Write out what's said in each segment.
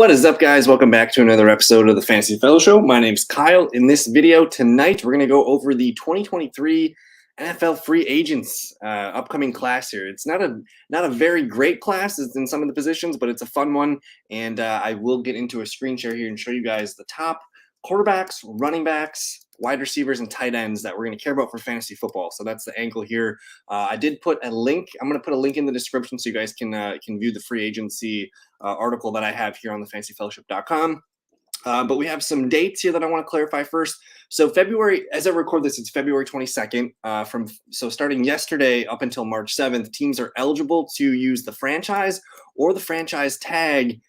What is up, guys? Welcome back to another episode of the Fantasy Fellow Show. My name's Kyle. In this video tonight, we're going to go over the 2023 NFL free agents upcoming class here. It's not a very great class in some of the positions, but it's a fun one. And I will get into a screen share here and show you guys the top quarterbacks, running backs, wide receivers, and tight ends that we're going to care about for fantasy football. So that's the angle here. I did put a link. I'm going to put a link in the description so you guys can view the free agency article that I have here on the fantasyfellowship.com. But we have some dates here that I want to clarify first. So February, as I record this, it's February 22nd. So starting yesterday up until March 7th, teams are eligible to use the franchise or the franchise tag,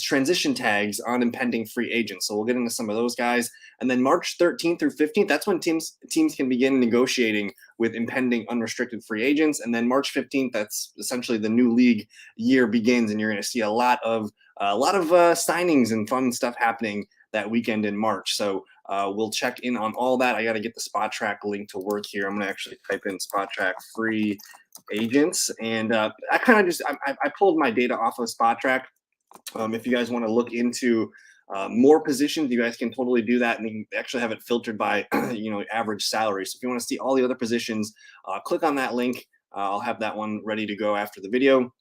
transition tags on impending free agents. So we'll get into some of those guys. And then March 13th through 15th, that's when teams can begin negotiating with impending unrestricted free agents. And then March 15th, that's essentially the new league year begins, and you're going to see a lot of signings and fun stuff happening that weekend in March. So we'll check in on all that. I got to get the Spot Track link to work here. I'm going to actually type in Spot Track free agents, and I pulled my data off of Spot Track. If you guys want to look into more positions, you guys can totally do that, and you can actually have it filtered by average salary. So if you want to see all the other positions, click on that link. I'll have that one ready to go after the video.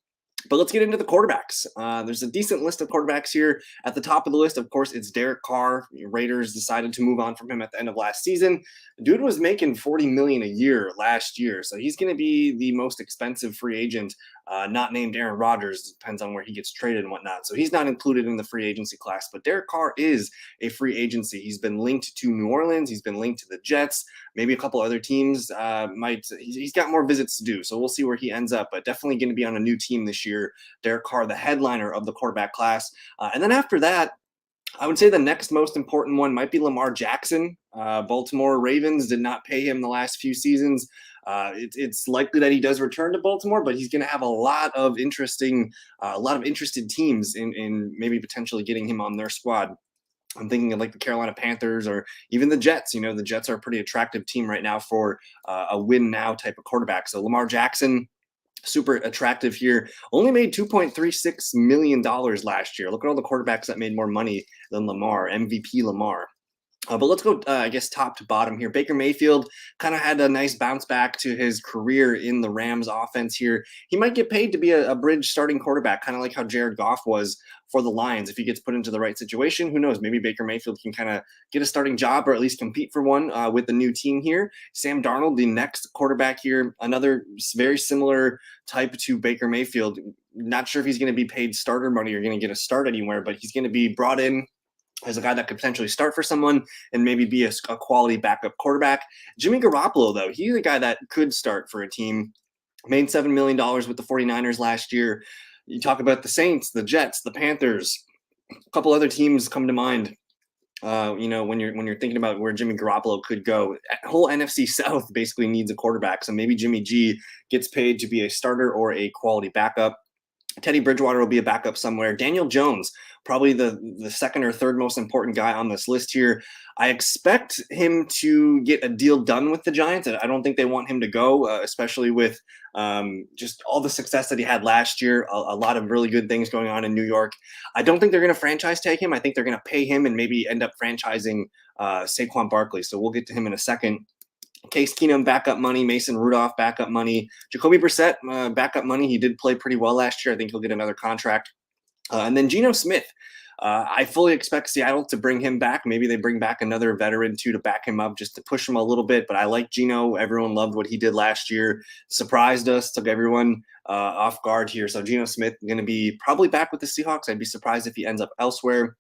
But let's get into the quarterbacks. There's a decent list of quarterbacks here. At the top of the list, of course, it's Derek Carr. Raiders decided to move on from him at the end of last season. Dude was making $40 million a year last year, so he's going to be the most expensive free agent, not named Aaron Rodgers. Depends on where he gets traded and whatnot. So he's not included in the free agency class. But Derek Carr is a free agency. He's been linked to New Orleans. He's been linked to the Jets. Maybe a couple other teams he's got more visits to do. So we'll see where he ends up. But definitely going to be on a new team this year. Derek Carr, the headliner of the quarterback class. And then after that, I would say the next most important one might be Lamar Jackson. Baltimore Ravens did not pay him the last few seasons. It's likely that he does return to Baltimore, but he's going to have a lot of interested teams in maybe potentially getting him on their squad. I'm thinking of like the Carolina Panthers or even the Jets. The Jets are a pretty attractive team right now for a win now type of quarterback. So Lamar Jackson, super attractive here. Only made $2.36 million last year. Look at all the quarterbacks that made more money than Lamar, MVP Lamar. But let's go, top to bottom here. Baker Mayfield kind of had a nice bounce back to his career in the Rams offense here. He might get paid to be a bridge starting quarterback, kind of like how Jared Goff was for the Lions. If he gets put into the right situation, who knows? Maybe Baker Mayfield can kind of get a starting job or at least compete for one with the new team here. Sam Darnold, the next quarterback here, another very similar type to Baker Mayfield. Not sure if he's going to be paid starter money or going to get a start anywhere, but he's going to be brought in as a guy that could potentially start for someone and maybe be a quality backup quarterback. Jimmy Garoppolo, though, he's a guy that could start for a team. Made $7 million with the 49ers last year. You talk about the Saints, the Jets, the Panthers, a couple other teams come to mind. When you're thinking about where Jimmy Garoppolo could go, whole NFC South basically needs a quarterback. So maybe Jimmy G gets paid to be a starter or a quality backup. Teddy Bridgewater will be a backup somewhere. Daniel Jones, probably the second or third most important guy on this list here. I expect him to get a deal done with the Giants. I don't think they want him to go, especially with just all the success that he had last year. A lot of really good things going on in New York. I don't think they're going to franchise tag him. I think they're going to pay him and maybe end up franchising Saquon Barkley. So we'll get to him in a second. Case Keenum, backup money. Mason Rudolph, backup money. Jacoby Brissett, backup money. He did play pretty well last year. I think he'll get another contract. And then Geno Smith. I fully expect Seattle to bring him back. Maybe they bring back another veteran too to back him up, just to push him a little bit. But I like Geno. Everyone loved what he did last year. Surprised us, took everyone off guard here. So Geno Smith going to be probably back with the Seahawks. I'd be surprised if he ends up elsewhere.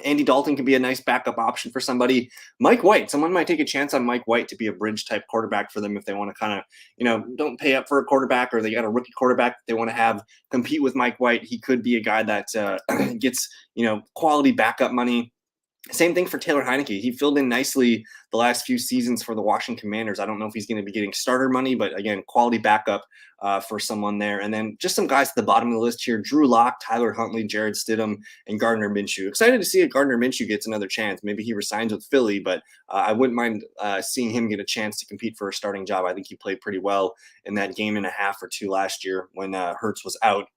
Andy Dalton can be a nice backup option for somebody. Mike White, someone might take a chance on Mike White to be a bridge type quarterback for them if they want to kind of, don't pay up for a quarterback or they got a rookie quarterback they want to have compete with Mike White. He could be a guy that gets, quality backup money. Same thing for Taylor Heineke. He filled in nicely the last few seasons for the Washington Commanders. I don't know if he's going to be getting starter money, but again, quality backup for someone there. And then just some guys at the bottom of the list here: Drew Lock, Tyler Huntley, Jared Stidham, and Gardner Minshew. Excited to see if Gardner Minshew gets another chance. Maybe he resigns with Philly, but I wouldn't mind seeing him get a chance to compete for a starting job. I think he played pretty well in that game and a half or two last year when Hurts was out.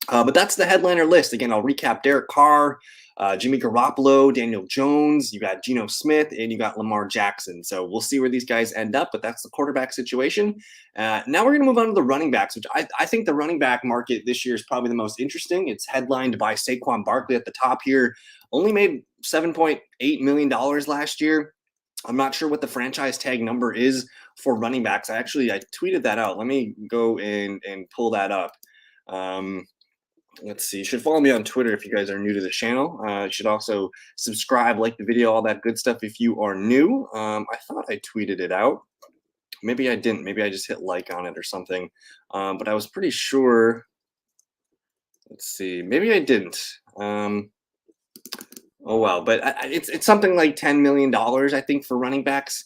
But that's the headliner list. Again, I'll recap: Derek Carr, Jimmy Garoppolo, Daniel Jones, you got Geno Smith, and you got Lamar Jackson. So we'll see where these guys end up, but that's the quarterback situation. Now we're going to move on to the running backs, which I think the running back market this year is probably the most interesting. It's headlined by Saquon Barkley at the top here. Only made $7.8 million last year. I'm not sure what the franchise tag number is for running backs. I tweeted that out. Let me go in and pull that up. Let's see. You should follow me on Twitter if you guys are new to the channel. You should also subscribe, like the video, all that good stuff if you are new. I thought I tweeted it out. Maybe I didn't. Maybe I just hit like on it or something. But I was pretty sure. Let's see. Maybe I didn't. Oh wow! But it's something like $10 million, I think, for running backs.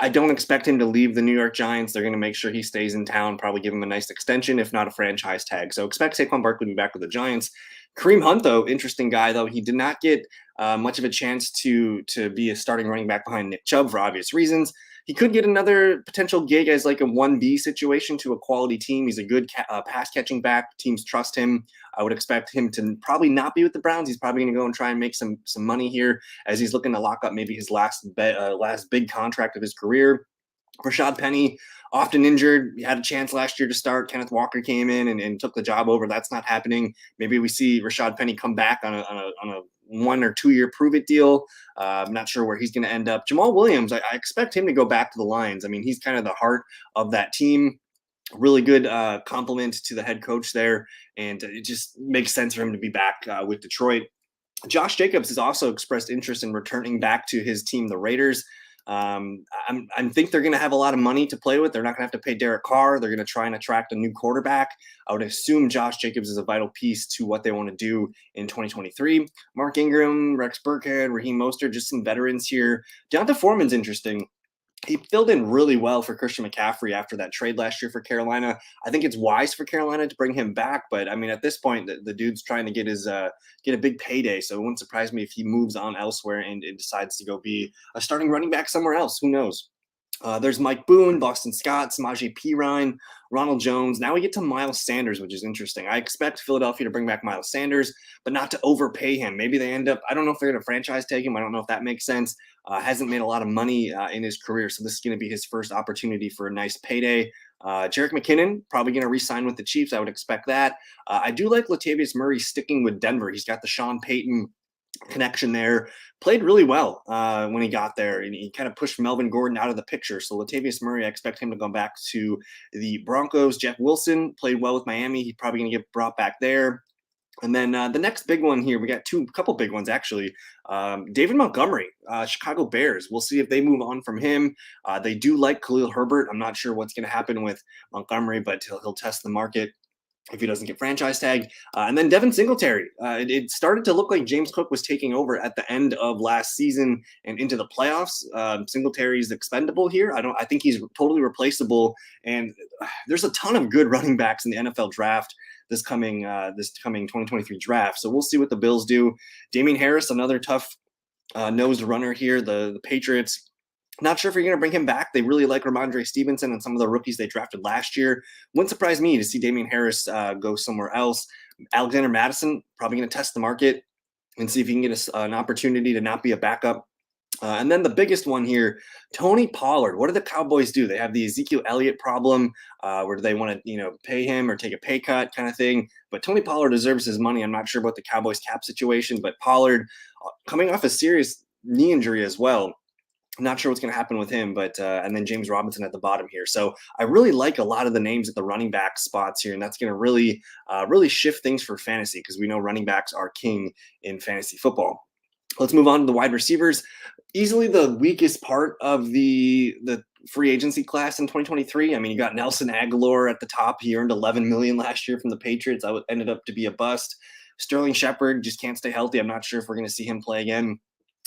I don't expect him to leave the New York Giants. They're going to make sure he stays in town, probably give him a nice extension, if not a franchise tag. So expect Saquon Barkley to be back with the Giants. Kareem Hunt, though, interesting guy, though. He did not get much of a chance to be a starting running back behind Nick Chubb for obvious reasons. He could get another potential gig as like a 1B situation to a quality team. He's a good pass catching back. Teams trust him. I would expect him to probably not be with the Browns. He's probably going to go and try and make some money here as he's looking to lock up maybe his last big contract of his career. Rashad Penny, often injured. He had a chance last year to start. Kenneth Walker came in and took the job over. That's not happening. Maybe we see Rashad Penny come back on a 1 or 2 year prove it deal. I'm not sure where he's going to end up. Jamal Williams, I expect him to go back to the Lions. I mean, he's kind of the heart of that team. Really good compliment to the head coach there, and it just makes sense for him to be back with Detroit. Josh Jacobs has also expressed interest in returning back to his team, the Raiders. I think they're going to have a lot of money to play with. They're not going to have to pay Derek Carr. They're going to try and attract a new quarterback. I would assume Josh Jacobs is a vital piece to what they want to do in 2023. Mark Ingram, Rex Burkhead, Raheem Mostert, just some veterans here. D'Onta Foreman's interesting. He filled in really well for Christian McCaffrey after that trade last year for Carolina. I think it's wise for Carolina to bring him back, but I mean, at this point, the dude's trying to get a big payday. So it wouldn't surprise me if he moves on elsewhere and decides to go be a starting running back somewhere else. Who knows? There's Mike Boone, Boston Scott, Samaje Perine, Ronald Jones. Now we get to Miles Sanders, which is interesting. I expect Philadelphia to bring back Miles Sanders, but not to overpay him. Maybe they end up, I don't know if they're going to franchise tag him. I don't know if that makes sense. Hasn't made a lot of money in his career, so this is going to be his first opportunity for a nice payday. Jerick McKinnon, probably going to re-sign with the Chiefs. I would expect that. I do like Latavius Murray sticking with Denver. He's got the Sean Payton connection there. Played really well when he got there, and he kind of pushed Melvin Gordon out of the picture. So Latavius Murray, I expect him to go back to the Broncos. Jeff Wilson played well with Miami. He's probably going to get brought back there. And then the next big one here, we got couple big ones actually. David Montgomery, Chicago Bears. We'll see if they move on from him. They do like Khalil Herbert. I'm not sure what's going to happen with Montgomery, but he'll test the market if he doesn't get franchise tagged. And then Devin Singletary. It started to look like James Cook was taking over at the end of last season and into the playoffs. Singletary is expendable here. I think he's totally replaceable. And there's a ton of good running backs in the NFL draft this coming 2023 draft. So we'll see what the Bills do. Damian Harris, another tough nosed runner here. The Patriots. Not sure if you're going to bring him back. They really like Ramondre Stevenson and some of the rookies they drafted last year. Wouldn't surprise me to see Damian Harris go somewhere else. Alexander Madison, probably going to test the market and see if he can get an opportunity to not be a backup. And then the biggest one here, Tony Pollard. What do the Cowboys do? They have the Ezekiel Elliott problem where do they want to pay him or take a pay cut kind of thing. But Tony Pollard deserves his money. I'm not sure about the Cowboys cap situation, but Pollard coming off a serious knee injury as well. I'm not sure what's going to happen with him, but and then James Robinson at the bottom here. So I really like a lot of the names at the running back spots here, and that's going to really shift things for fantasy because we know running backs are king in fantasy football. Let's move on to the wide receivers. Easily the weakest part of the free agency class in 2023. I mean, you got Nelson Aguilar at the top. He earned $11 million last year from the Patriots. That ended up to be a bust. Sterling Shepard just can't stay healthy. I'm not sure if we're going to see him play again.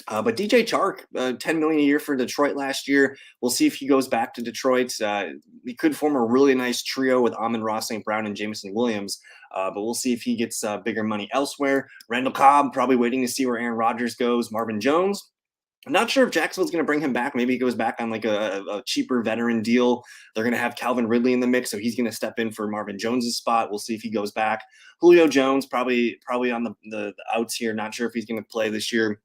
But DJ Chark, $10 million a year for Detroit last year. We'll see if he goes back to Detroit. He could form a really nice trio with Amon-Ra St. Brown and Jameson Williams. But we'll see if he gets bigger money elsewhere. Randall Cobb, probably waiting to see where Aaron Rodgers goes. Marvin Jones, I'm not sure if Jacksonville's going to bring him back. Maybe he goes back on like a cheaper veteran deal. They're going to have Calvin Ridley in the mix, so he's going to step in for Marvin Jones's spot. We'll see if he goes back. Julio Jones probably on the outs here. Not sure if he's going to play this year.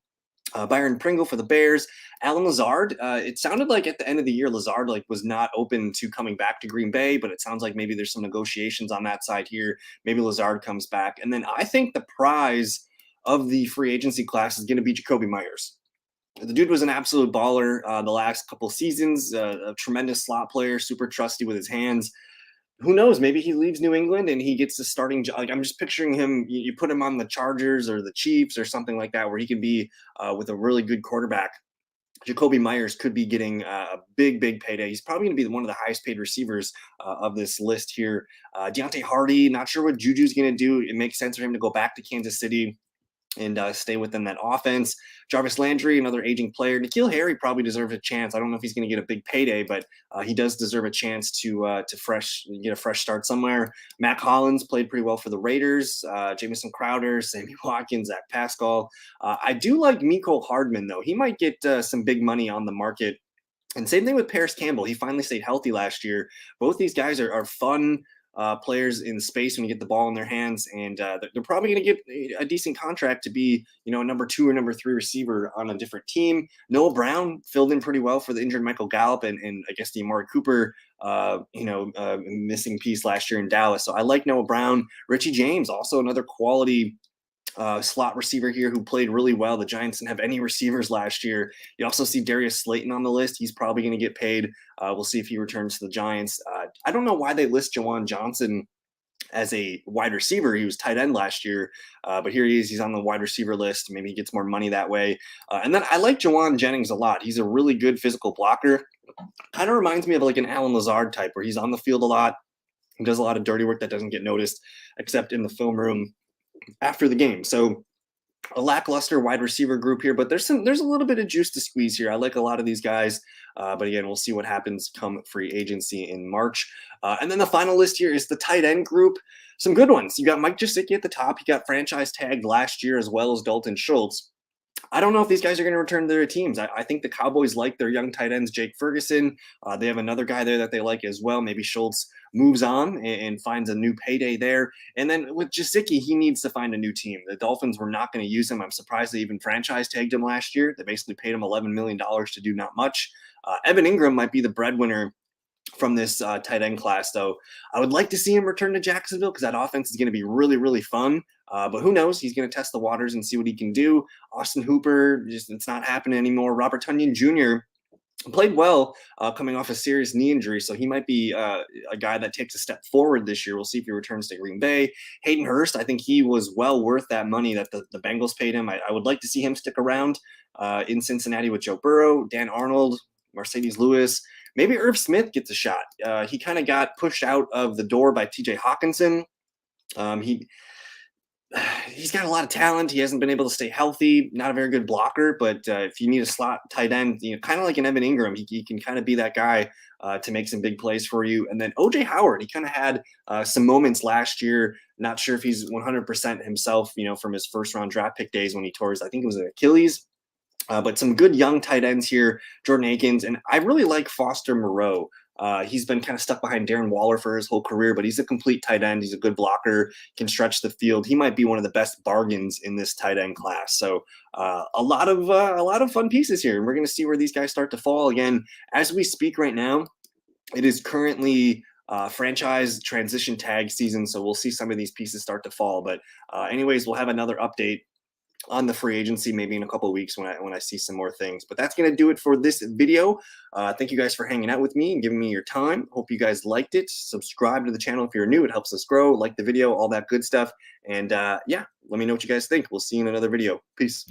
Byron Pringle for the Bears. Alan Lazard. It sounded like at the end of the year, Lazard was not open to coming back to Green Bay, but it sounds like maybe there's some negotiations on that side here. Maybe Lazard comes back, and then I think the prize of the free agency class is going to be Jakobi Meyers. The dude was an absolute baller the last couple seasons, a tremendous slot player, super trusty with his hands. Who knows? Maybe he leaves New England and he gets the starting job. Like, I'm just picturing him. You put him on the Chargers or the Chiefs or something like that, where he can be with a really good quarterback. Jakobi Meyers could be getting a big payday. He's probably going to be one of the highest paid receivers of this list here. Deontay Hardy, not sure what Juju's going to do. It makes sense for him to go back to Kansas City and stay within that offense. Jarvis Landry, another aging player. N'Keal Harry probably deserves a chance. I don't know if he's going to get a big payday, but he does deserve a chance to get a fresh start somewhere. Mac Hollins played pretty well for the Raiders. Jamison Crowder, Sammy Watkins, Zach Pascal. I do like Mecole Hardman, though. He might get some big money on the market. And same thing with Paris Campbell. He finally stayed healthy last year. Both these guys are fun players in space when you get the ball in their hands, and they're probably going to get a decent contract to be, a number 2 or number 3 receiver on a different team. Noah Brown filled in pretty well for the injured Michael Gallup and I guess the Amari Cooper, missing piece last year in Dallas. So I like Noah Brown. Richie James, also another quality slot receiver here who played really well. The Giants didn't have any receivers last year. You also see Darius Slayton on the list. He's probably going to get paid. We'll see if he returns to the Giants. I don't know why they list Jawan Johnson as a wide receiver. He was tight end last year, but here he is. He's on the wide receiver list. Maybe he gets more money that way. And then I like Jawan Jennings a lot. He's a really good physical blocker. Kind of reminds me of like an Alan Lazard type, where he's on the field a lot. He does a lot of dirty work that doesn't get noticed, except in the film room after the game. So a lackluster wide receiver group here, but there's a little bit of juice to squeeze here. I like a lot of these guys, but again, we'll see what happens come free agency in March. And then the final list here is the tight end group. Some good ones. You got Mike Gesicki at the top. He got franchise tagged last year, as well as Dalton Schultz. I don't know if these guys are going to return to their teams. I think the Cowboys like their young tight ends, Jake Ferguson. They have another guy there that they like as well. Maybe Schultz moves on and finds a new payday there. And then with Gesicki, he needs to find a new team. The Dolphins were not going to use him. I'm surprised they even franchise tagged him last year. They basically paid him $11 million to do not much. Evan Ingram might be the breadwinner from this tight end class, though. I would like to see him return to Jacksonville because that offense is going to be really fun. But who knows? He's going to test the waters and see what he can do. Austin Hooper, it's not happening anymore. Robert Tonyan Jr. played well coming off a serious knee injury, so he might be a guy that takes a step forward this year. We'll see if he returns to Green Bay. Hayden Hurst, I think he was well worth that money that the Bengals paid him. I would like to see him stick around in Cincinnati with Joe Burrow, Dan Arnold, Mercedes Lewis. Maybe Irv Smith gets a shot. He kind of got pushed out of the door by TJ Hawkinson. He's got a lot of talent. He hasn't been able to stay healthy. Not a very good blocker, but if you need a slot tight end, kind of like an Evan Ingram, he can kind of be that guy to make some big plays for you. And then OJ Howard, he kind of had some moments last year. Not sure if he's 100% himself, from his first round draft pick days when he tore his, I think it was an Achilles. But some good young tight ends here, Jordan Akins, and I really like Foster Moreau. He's been kind of stuck behind Darren Waller for his whole career, but he's a complete tight end. He's a good blocker, can stretch the field. He might be one of the best bargains in this tight end class. So a lot of fun pieces here, and we're going to see where these guys start to fall. Again, as we speak right now, it is currently franchise transition tag season, so we'll see some of these pieces start to fall. But anyways, we'll have another update on the free agency maybe in a couple of weeks when I see some more things. But that's going to do it for this video. Thank you guys for hanging out with me and giving me your time. Hope you guys liked it. Subscribe to the channel if you're new. It helps us grow. Like the video, all that good stuff. And yeah, let me know what you guys think. We'll see you in another video. Peace.